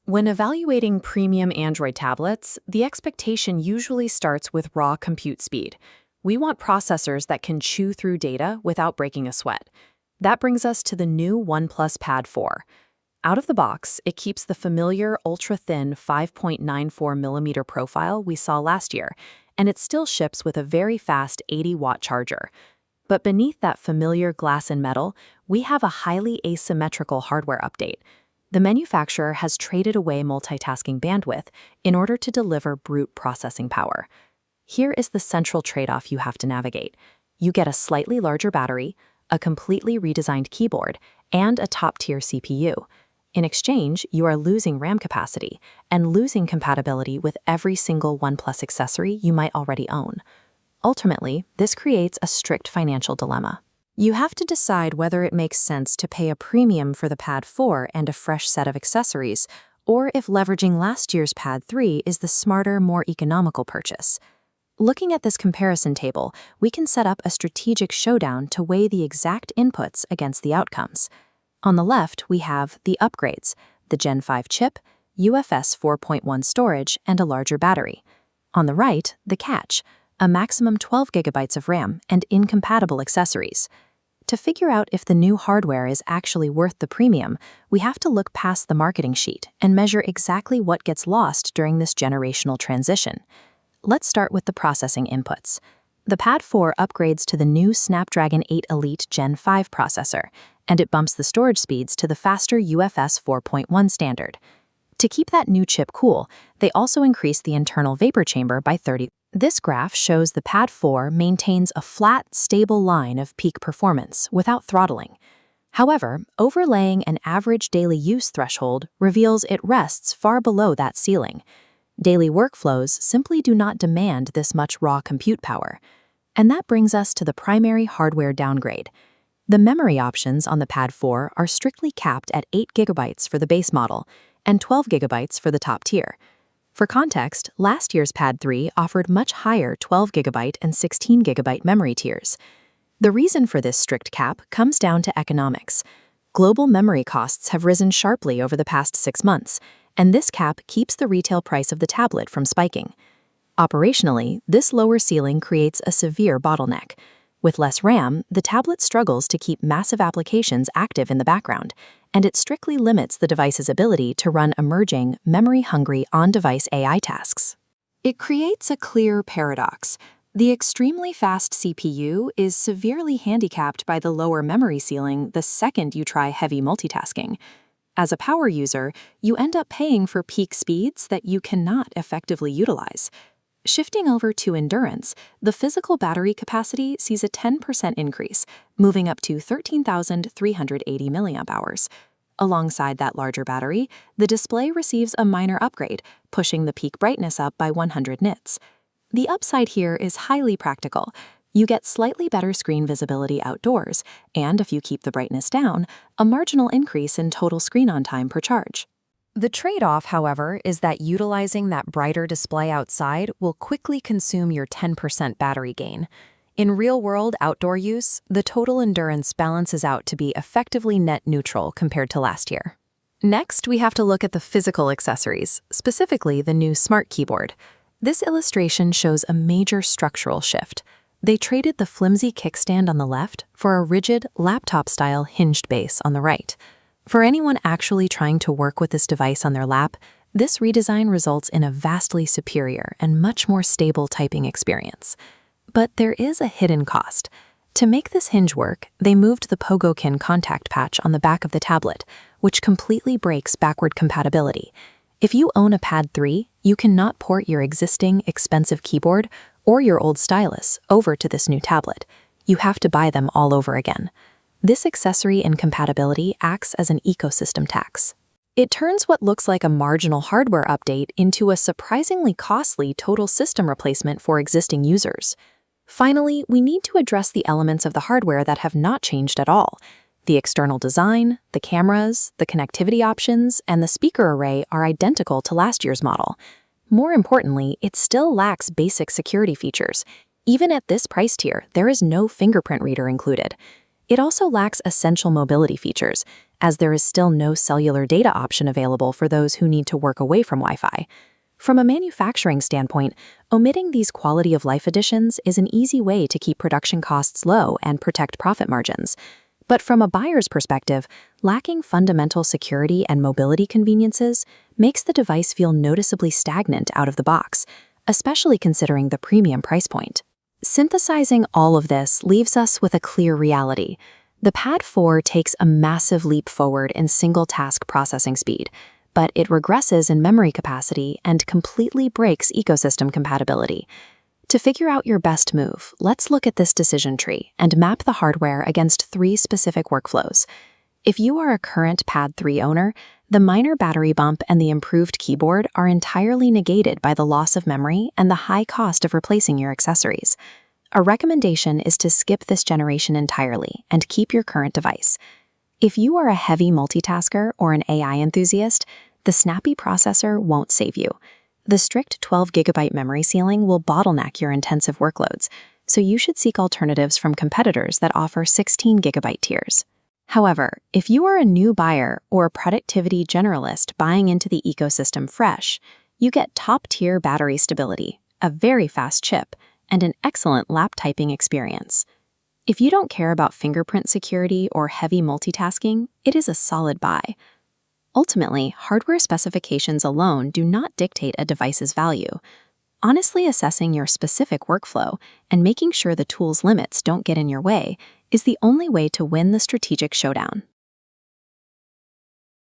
When evaluating premium Android tablets, the expectation usually starts with raw compute speed. We want processors that can chew through data without breaking a sweat. That brings us to the new OnePlus Pad 4. Out of the box, it keeps the familiar ultra-thin 5.94mm profile we saw last year, and it still ships with a very fast 80-watt charger. But beneath that familiar glass and metal, we have a highly asymmetrical hardware update. The manufacturer has traded away multitasking bandwidth in order to deliver brute processing power. Here is the central trade-off you have to navigate. You get a slightly larger battery, a completely redesigned keyboard, and a top-tier CPU. In exchange, you are losing RAM capacity and losing compatibility with every single OnePlus accessory you might already own. Ultimately, this creates a strict financial dilemma. You have to decide whether it makes sense to pay a premium for the Pad 4 and a fresh set of accessories, or if leveraging last year's Pad 3 is the smarter, more economical purchase. Looking at this comparison table, we can set up a strategic showdown to weigh the exact inputs against the outcomes. On the left, we have the upgrades, the Gen 5 chip, UFS 4.1 storage, and a larger battery. On the right, the catch, a maximum 12 GB of RAM and incompatible accessories. To figure out if the new hardware is actually worth the premium, we have to look past the marketing sheet and measure exactly what gets lost during this generational transition. Let's start with the processing inputs. The Pad 4 upgrades to the new Snapdragon 8 Elite Gen 5 processor, and it bumps the storage speeds to the faster UFS 4.1 standard. To keep that new chip cool, they also increase the internal vapor chamber by 30. This graph shows the Pad 4 maintains a flat, stable line of peak performance without throttling. However, overlaying an average daily use threshold reveals it rests far below that ceiling. Daily workflows simply do not demand this much raw compute power. And that brings us to the primary hardware downgrade. The memory options on the Pad 4 are strictly capped at 8 GB for the base model and 12 GB for the top tier. For context, last year's Pad 3 offered much higher 12 GB and 16 GB memory tiers. The reason for this strict cap comes down to economics. Global memory costs have risen sharply over the past 6 months, and this cap keeps the retail price of the tablet from spiking. Operationally, this lower ceiling creates a severe bottleneck. With less RAM, the tablet struggles to keep massive applications active in the background, and it strictly limits the device's ability to run emerging, memory-hungry on-device AI tasks. It creates a clear paradox. The extremely fast CPU is severely handicapped by the lower memory ceiling the second you try heavy multitasking. As a power user, you end up paying for peak speeds that you cannot effectively utilize. Shifting over to endurance, the physical battery capacity sees a 10% increase, moving up to 13,380 mAh. Alongside that larger battery, the display receives a minor upgrade, pushing the peak brightness up by 100 nits. The upside here is highly practical. You get slightly better screen visibility outdoors, and if you keep the brightness down, a marginal increase in total screen on time per charge. The trade-off, however, is that utilizing that brighter display outside will quickly consume your 10% battery gain. In real-world outdoor use, the total endurance balances out to be effectively net neutral compared to last year. Next, we have to look at the physical accessories, specifically the new Smart Keyboard. This illustration shows a major structural shift. They traded the flimsy kickstand on the left for a rigid, laptop-style hinged base on the right. For anyone actually trying to work with this device on their lap, this redesign results in a vastly superior and much more stable typing experience. But there is a hidden cost. To make this hinge work, they moved the Pogokin contact patch on the back of the tablet, which completely breaks backward compatibility. If you own a Pad 3, you cannot port your existing expensive keyboard or your old stylus over to this new tablet. You have to buy them all over again. This accessory incompatibility acts as an ecosystem tax. It turns what looks like a marginal hardware update into a surprisingly costly total system replacement for existing users. Finally, we need to address the elements of the hardware that have not changed at all. The external design, the cameras, the connectivity options, and the speaker array are identical to last year's model. More importantly, it still lacks basic security features. Even at this price tier, there is no fingerprint reader included. It also lacks essential mobility features, as there is still no cellular data option available for those who need to work away from Wi-Fi. From a manufacturing standpoint, omitting these quality-of-life additions is an easy way to keep production costs low and protect profit margins. But from a buyer's perspective, lacking fundamental security and mobility conveniences makes the device feel noticeably stagnant out of the box, especially considering the premium price point. Synthesizing all of this leaves us with a clear reality. The Pad 4 takes a massive leap forward in single-task processing speed, but it regresses in memory capacity and completely breaks ecosystem compatibility. To figure out your best move, let's look at this decision tree and map the hardware against 3 specific workflows. If you are a current Pad 3 owner, the minor battery bump and the improved keyboard are entirely negated by the loss of memory and the high cost of replacing your accessories. A recommendation is to skip this generation entirely and keep your current device. If you are a heavy multitasker or an AI enthusiast, the snappy processor won't save you. The strict 12GB memory ceiling will bottleneck your intensive workloads, so you should seek alternatives from competitors that offer 16GB tiers. However, if you are a new buyer or a productivity generalist buying into the ecosystem fresh, you get top-tier battery stability, a very fast chip, and an excellent lap typing experience. If you don't care about fingerprint security or heavy multitasking, it is a solid buy. Ultimately, hardware specifications alone do not dictate a device's value. Honestly assessing your specific workflow and making sure the tool's limits don't get in your way is the only way to win the strategic showdown.